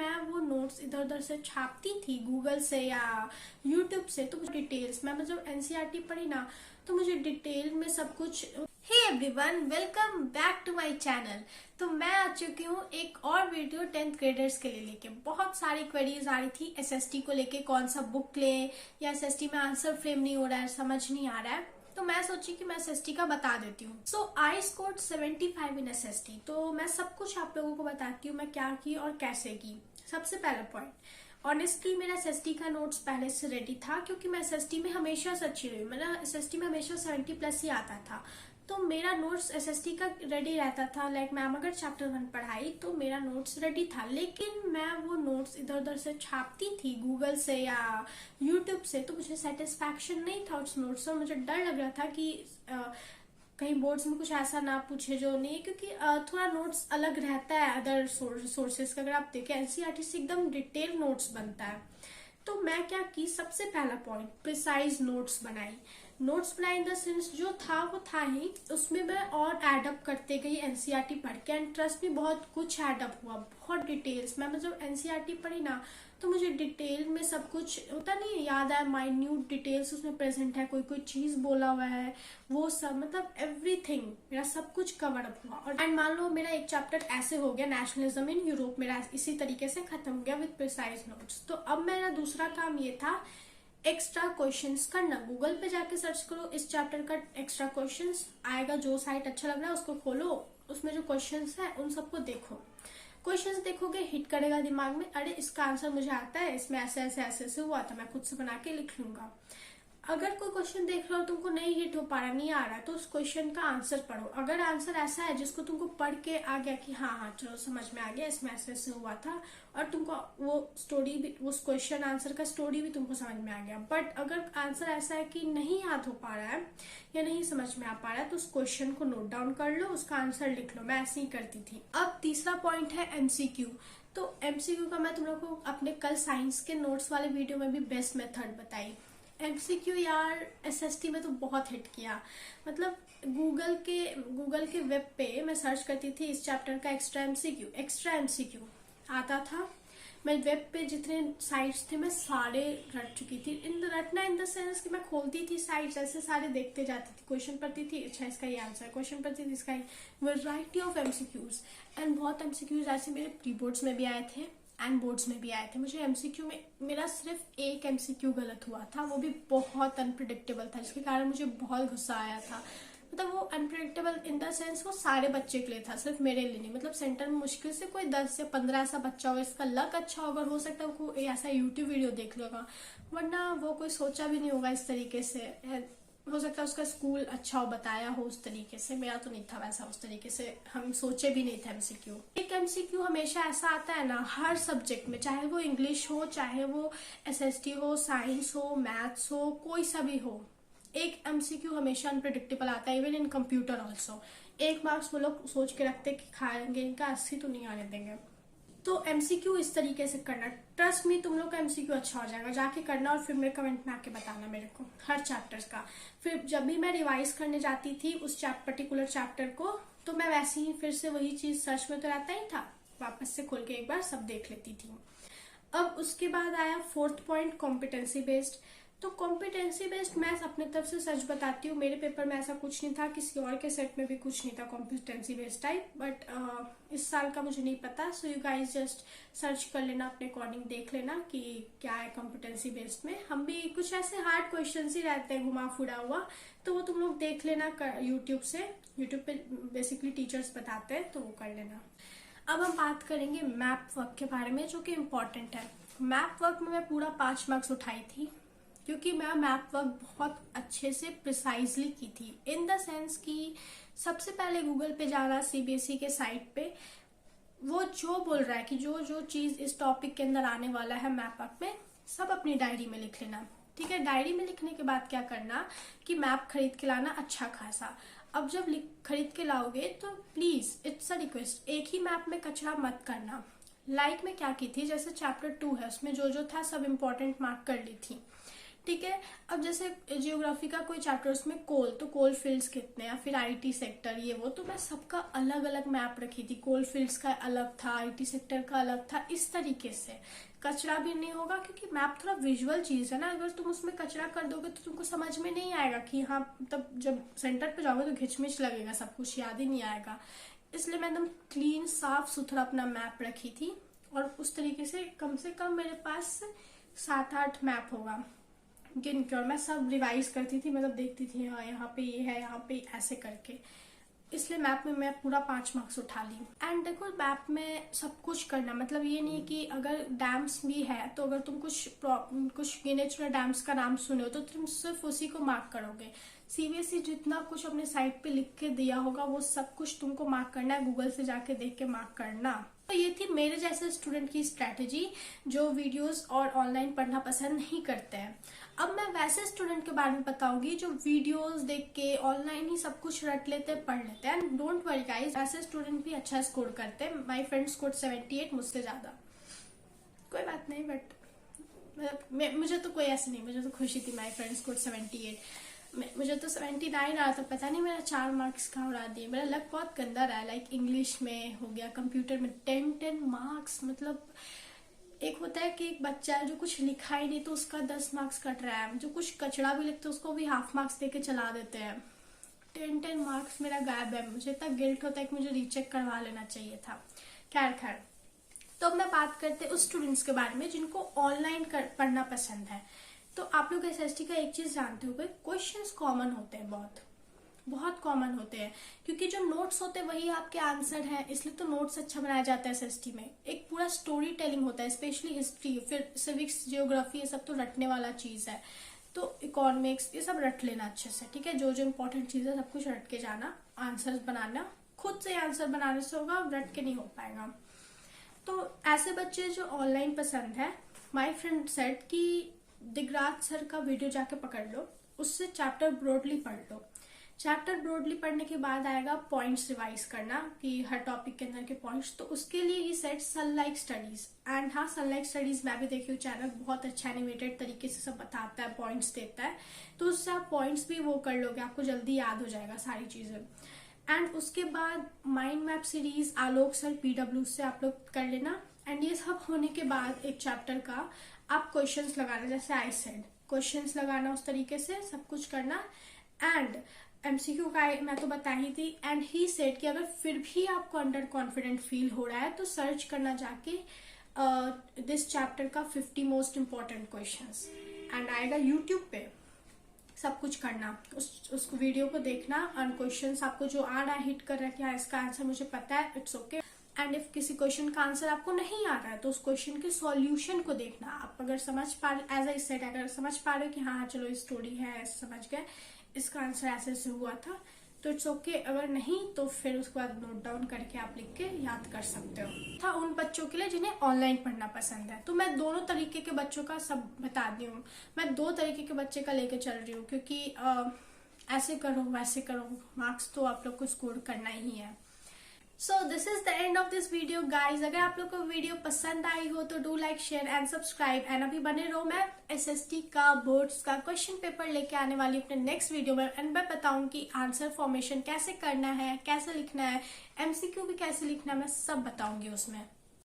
मैं वो नोट्स इधर उधर से छापती थी गूगल से या यूट्यूब से, तो डिटेल्स मैं जब एनसीईआरटी पढ़ी ना तो मुझे डिटेल में सब कुछ। Hey everyone, welcome back to my channel. तो मैं आ चुकी हूँ एक और वीडियो 10th ग्रेडर्स के लिए लेके। बहुत सारी क्वेरीज आ रही थी एसएसटी को लेके, कौन सा बुक ले या एसएसटी में आंसर फ्रेम नहीं हो रहा है, समझ नहीं आ रहा है, तो मैं सोची कि मैं एसएसटी का बता देती हूँ। सो आई स्कोर्ड 75 इन एसएसटी। तो मैं सब कुछ आप लोगों को बताती हूँ मैं क्या की और कैसे की। सबसे पहला पॉइंट, ऑनेस्टली मेरा एसएसटी का नोट्स पहले से रेडी था, क्योंकि मैं एसएसटी में हमेशा से अच्छी रही। मेरा एसएसटी में हमेशा 70+ ही आता था, तो मेरा नोट्स एसएसटी का रेडी रहता था। लाइक मैम अगर चैप्टर 1 पढ़ाई तो मेरा नोट्स रेडी था, लेकिन मैं वो नोट्स इधर उधर से छापती थी गूगल से या यूट्यूब से, तो मुझे सेटिस्फैक्शन नहीं था उस नोट्स से। मुझे डर लग रहा था कि कहीं बोर्ड्स में कुछ ऐसा ना पूछे जो नहीं, क्योंकि थोड़ा नोट्स अलग रहता है अदर सोर्सेज का। अगर आप देखें एनसीईआरटी से एकदम डिटेल नोट्स बनता है। तो मैं क्या की, सबसे पहला पॉइंट प्रिसाइज नोट्स बनाई। नोट्स बनाई इन द सेंस जो था वो था ही, उसमें मैं और एडअप करते गई एनसीईआरटी पढ़ के। एंड ट्रस्ट में बहुत कुछ एडअप हुआ, बहुत डिटेल्स। मैं जब एनसीईआरटी पढ़ी ना तो मुझे डिटेल में सब कुछ होता नहीं याद आया, माइन्यूट डिटेल्स उसमें प्रेजेंट है, कोई कोई चीज बोला हुआ है, वो सब मतलब एवरीथिंग मेरा सब कुछ कवर अप हुआ। और एंड मान लो मेरा एक चैप्टर ऐसे हो गया, नेशनलिज्म इन यूरोप, मेरा इसी तरीके से खत्म हो गया विद प्रिसाइज नोट्स। तो अब मेरा दूसरा काम ये था एक्स्ट्रा क्वेश्चंस करना। गूगल पे जाके सर्च करो इस चैप्टर का एक्स्ट्रा क्वेश्चंस आएगा, जो साइट अच्छा लग रहा है उसको खोलो, उसमें जो क्वेश्चंस है उन सबको देखो। क्वेश्चंस देखोगे हिट करेगा दिमाग में, अरे इसका आंसर मुझे आता है, इसमें ऐसे ऐसे ऐसे ऐसे हुआ था, मैं खुद से बना के लिख लूंगा। अगर कोई क्वेश्चन देख रहे हो तुमको नहीं हिट हो पा रहा, नहीं आ रहा, तो उस क्वेश्चन का आंसर पढ़ो। अगर आंसर ऐसा है जिसको तुमको पढ़ के आ गया कि हाँ हाँ चलो समझ में आ गया, इसमें ऐसे ऐसे हुआ था, और तुमको वो स्टोरी भी, उस क्वेश्चन आंसर का स्टोरी भी तुमको समझ में आ गया, बट अगर आंसर ऐसा है कि नहीं याद हो पा रहा है या नहीं समझ में आ पा रहा है, तो उस क्वेश्चन को नोट डाउन कर लो, उसका आंसर लिख लो। मैं ऐसे ही करती थी। अब तीसरा पॉइंट है एमसीक्यू। तो एमसीक्यू का मैं तुम लोग को अपने कल साइंस के नोट्स वाले वीडियो में भी बेस्ट मेथड बताई। एमसीक्यू यार एसएसटी में तो बहुत हिट किया। मतलब गूगल के वेब पे मैं सर्च करती थी इस चैप्टर का एक्स्ट्रा एमसीक्यू आता था। मैं वेब पे जितने साइट्स थे मैं सारे रट चुकी थी। रटना इन द सेंस कि मैं खोलती थी साइट्स, ऐसे सारे देखते जाती थी, क्वेश्चन पढ़ती थी, अच्छा इसका ये आंसर, क्वेश्चन पढ़ती थी इसका वैरायटी ऑफ एमसीक्यूज। एंड बहुत एमसीक्यूज ऐसे मेरे प्री बोर्ड्स में भी आए थे एंड बोर्ड्स में भी आए थे। मुझे एमसीक्यू में मेरा सिर्फ एक एमसीक्यू गलत हुआ था, वो भी बहुत अनप्रिडिक्टेबल था, जिसके कारण मुझे बहुत गुस्सा आया था। मतलब वो अनप्रिडिक्टेबल इन द सेंस वो सारे बच्चे के लिए था, सिर्फ मेरे लिए नहीं। मतलब सेंटर में मुश्किल से कोई 10 या 15 ऐसा बच्चा होगा, इसका लक अच्छा होगा, हो सकता है वो ऐसा यूट्यूब वीडियो देख लेगा, वरना वो कोई सोचा भी नहीं होगा इस तरीके से। हो सकता है उसका स्कूल अच्छा हो, बताया हो उस तरीके से। मेरा तो नहीं था वैसा, उस तरीके से हम सोचे भी नहीं थे एमसीक्यू। एक एमसीक्यू हमेशा ऐसा आता है ना हर सब्जेक्ट में, चाहे वो इंग्लिश हो, चाहे वो एसएसटी हो, साइंस हो, मैथ्स हो, कोई सा भी हो, एक एमसीक्यू हमेशा अनप्रिडिक्टेबल आता है। Even in computer also 1 marks वो लोग सोच के रखते कि खाएंगे, इनका 80 तो नहीं आने देंगे। तो एमसीक्यू इस तरीके से करना, ट्रस्ट मी तुम लोग का एमसीक्यू अच्छा हो जाएगा। जाके करना और फिर मेरे कमेंट में आके बताना मेरे को हर चैप्टर्स का। फिर जब भी मैं रिवाइज करने जाती थी उस पर्टिकुलर चैप्टर को, तो मैं वैसे ही फिर से वही चीज सर्च में तो रहता ही था, वापस से खोल के एक बार सब देख लेती थी। अब उसके बाद आया 4th पॉइंट, कॉम्पिटेंसी बेस्ड। तो कॉम्पिटेंसी बेस्ड मैं अपने तरफ से सच बताती हूँ, मेरे पेपर में ऐसा कुछ नहीं था, किसी और के सेट में भी कुछ नहीं था कॉम्पिटेंसी बेस्ड टाइप, बट इस साल का मुझे नहीं पता। So you guys just search कर लेना, अपने अकॉर्डिंग देख लेना कि क्या है कॉम्पिटेंसी बेस्ड में। हम भी कुछ ऐसे हार्ड क्वेश्चन ही रहते हैं घुमा फुड़ा हुआ, तो वो तुम लोग देख लेना यूट्यूब से। यूट्यूब पे बेसिकली टीचर्स बताते हैं, तो वो कर लेना। अब हम बात करेंगे मैप वर्क के बारे में, जो कि इम्पोर्टेंट है। मैप वर्क में मैं पूरा 5 मार्क्स उठाई थी, क्योंकि मैं मैप वर्क बहुत अच्छे से प्रिसाइजली की थी। इन द सेंस कि सबसे पहले गूगल पे जाना, सीबीएसई के साइट पे, वो जो बोल रहा है कि जो जो चीज इस टॉपिक के अंदर आने वाला है मैप वर्क में, सब अपनी डायरी में लिख लेना। ठीक है, डायरी में लिखने के बाद क्या करना कि मैप खरीद के लाना अच्छा खासा। अब जब खरीद के लाओगे तो प्लीज इट्स अ रिक्वेस्ट, एक ही मैप में कचरा मत करना। लाइक मैं क्या की थी, जैसे चैप्टर 2 है उसमें जो जो था सब इम्पोर्टेंट मार्क कर ली थी। ठीक है। अब जैसे जियोग्राफी का कोई चैप्टर, उसमें कोल, तो कोल फील्ड्स कितने, या फिर आईटी सेक्टर, ये वो, तो मैं सबका अलग अलग मैप रखी थी। कोल फील्ड्स का अलग था, आईटी सेक्टर का अलग था, इस तरीके से। कचरा भी नहीं होगा, क्योंकि मैप थोड़ा विजुअल चीज है ना। अगर तुम उसमें कचरा कर दोगे तो तुमको समझ में नहीं आएगा कि हाँ, तब जब सेंटर पे जाओगे तो घिचमिच लगेगा, सब कुछ याद ही नहीं आएगा। इसलिए मैं एकदम क्लीन साफ सुथरा अपना मैप रखी थी, और उस तरीके से कम मेरे पास 7-8 मैप होगा गिन के। और मैं सब रिवाइज करती थी, मतलब देखती थी हाँ यहाँ पे ये है, यहाँ पे ऐसे करके। इसलिए मैप में मैं पूरा 5 मार्क्स उठा ली। एंड देखो, मैप में सब कुछ करना, मतलब ये नहीं कि अगर डैम्स भी है तो अगर तुम कुछ गिने चुने डैम्स का नाम सुने हो तो तुम सिर्फ उसी को मार्क करोगे। सीबीएसई जितना कुछ अपने साइट पे लिख के दिया होगा वो सब कुछ तुमको मार्क करना है, गूगल से जाके देख के मार्क करना। तो ये थी मेरे जैसे स्टूडेंट की स्ट्रेटेजी जो वीडियोस और ऑनलाइन पढ़ना पसंद नहीं करते हैं। अब मैं वैसे स्टूडेंट के बारे में बताऊंगी जो वीडियोस देख के ऑनलाइन ही सब कुछ रट लेते हैं, पढ़ लेते हैं। एंड डोंट वरी गाइस, ऐसे स्टूडेंट भी अच्छा स्कोर करते हैं। माय फ्रेंड स्कोर्ड 78, मुझसे ज्यादा। कोई बात नहीं, बट मुझे तो कोई ऐसे नहीं, मुझे तो खुशी थी माय फ्रेंड स्कोर्ड 78। मुझे तो 79 आ रहा था, पता नहीं मेरा 4 मार्क्स कहाँ उड़ा दिए। मेरा लक बहुत गंदा रहा है। लाइक इंग्लिश में हो गया, कंप्यूटर में 10 मार्क्स। मतलब एक होता है कि एक बच्चा है जो कुछ लिखा ही नहीं तो उसका 10 मार्क्स कट रहा है, जो कुछ कचड़ा भी लिखते उसको भी हाफ मार्क्स देके चला देते हैं। 10 मार्क्स मेरा गायब है। मुझे इतना गिल्ट होता है कि मुझे रीचेक करवा लेना चाहिए था। खैर, तो अब मैं बात करते उस स्टूडेंट्स के बारे में जिनको ऑनलाइन पढ़ना पसंद है। तो आप लोग एसएसटी का एक चीज जानते हो, क्वेश्चंस कॉमन होते हैं, बहुत कॉमन होते हैं, क्योंकि जो नोट्स होते हैं वही आपके आंसर हैं, इसलिए तो नोट्स अच्छा बनाया जाता है एसएसटी में। एक पूरा स्टोरी टेलिंग होता है, स्पेशली हिस्ट्री, फिर सिविक्स, जियोग्राफी, ये सब तो रटने वाला चीज है। तो इकोनॉमिक्स, ये सब रट लेना अच्छे से, ठीक है। जो जो इम्पोर्टेंट चीज है सब कुछ रट के जाना। आंसर बनाना खुद से आंसर बनाने से होगा, रट के नहीं हो पाएगा। तो ऐसे बच्चे जो ऑनलाइन पसंद है, माय फ्रेंड सेड कि दिगराज सर का वीडियो जाके पकड़ लो, उससे चैप्टर ब्रॉडली पढ़ लो। चैप्टर ब्रॉडली पढ़ने के बाद आएगा पॉइंट्स रिवाइज करना, कि हर टॉपिक के अंदर के पॉइंट्स। तो उसके लिए ही सेट सनलाइट स्टडीज। एंड हाँ, सनलाइट स्टडीज मैं भी देखी हूँ, चैनल बहुत अच्छा एनिमेटेड तरीके से सब बताता है, पॉइंट्स देता है। तो उससे आप पॉइंट्स भी वो कर लोगे, आपको जल्दी याद हो जाएगा सारी चीजें। एंड उसके बाद माइंड मैप सीरीज आलोक सर पीडब्ल्यू से आप लोग कर लेना। एंड ये सब होने के बाद एक चैप्टर का आप क्वेश्चंस लगाना, जैसे आई सेड क्वेश्चंस लगाना, उस तरीके से सब कुछ करना। एंड एमसीक्यू का मैं तो बता ही थी। एंड ही सेड कि अगर फिर भी आपको अंडर कॉन्फिडेंट फील हो रहा है तो सर्च करना जाके दिस चैप्टर का 50 मोस्ट इम्पोर्टेंट क्वेश्चंस। एंड आएगा यूट्यूब पे, सब कुछ करना, उस वीडियो को देखना। और क्वेश्चंस आपको जो आ रहा है, हिट कर रहा है कि हाँ इसका आंसर मुझे पता है, इट्स ओके। एंड इफ किसी क्वेश्चन का आंसर आपको नहीं आ रहा है तो उस क्वेश्चन के सॉल्यूशन को देखना। आप अगर समझ पा रहे, एज आई सेड, अगर समझ पा रहे हो कि हाँ चलो ये स्टोरी है, समझ गए, इसका आंसर ऐसे ऐसे हुआ था, तो इट्स ओके। अगर नहीं तो फिर उसके बाद नोट डाउन करके आप लिख के याद कर सकते हो। था उन बच्चों के लिए जिन्हें ऑनलाइन पढ़ना पसंद है। तो मैं दोनों तरीके के बच्चों का सब बता दी हूँ। मैं 2 तरीके के बच्चे का लेके चल रही हूँ, क्योंकि ऐसे करो वैसे करो, मार्क्स तो आप लोग को स्कोर करना ही है। So this is the end of this video guys. अगर आप लोग को वीडियो पसंद आई हो तो do like, share and subscribe. And अभी बने रहो, मैं एसएसटी का बोर्ड्स का क्वेश्चन पेपर लेके आने वाली अपने नेक्स्ट वीडियो में। एंड मैं बताऊंगी आंसर फॉर्मेशन कैसे करना है, कैसे लिखना है, एमसीक्यू भी कैसे लिखना है, मैं सब बताऊंगी उसमें।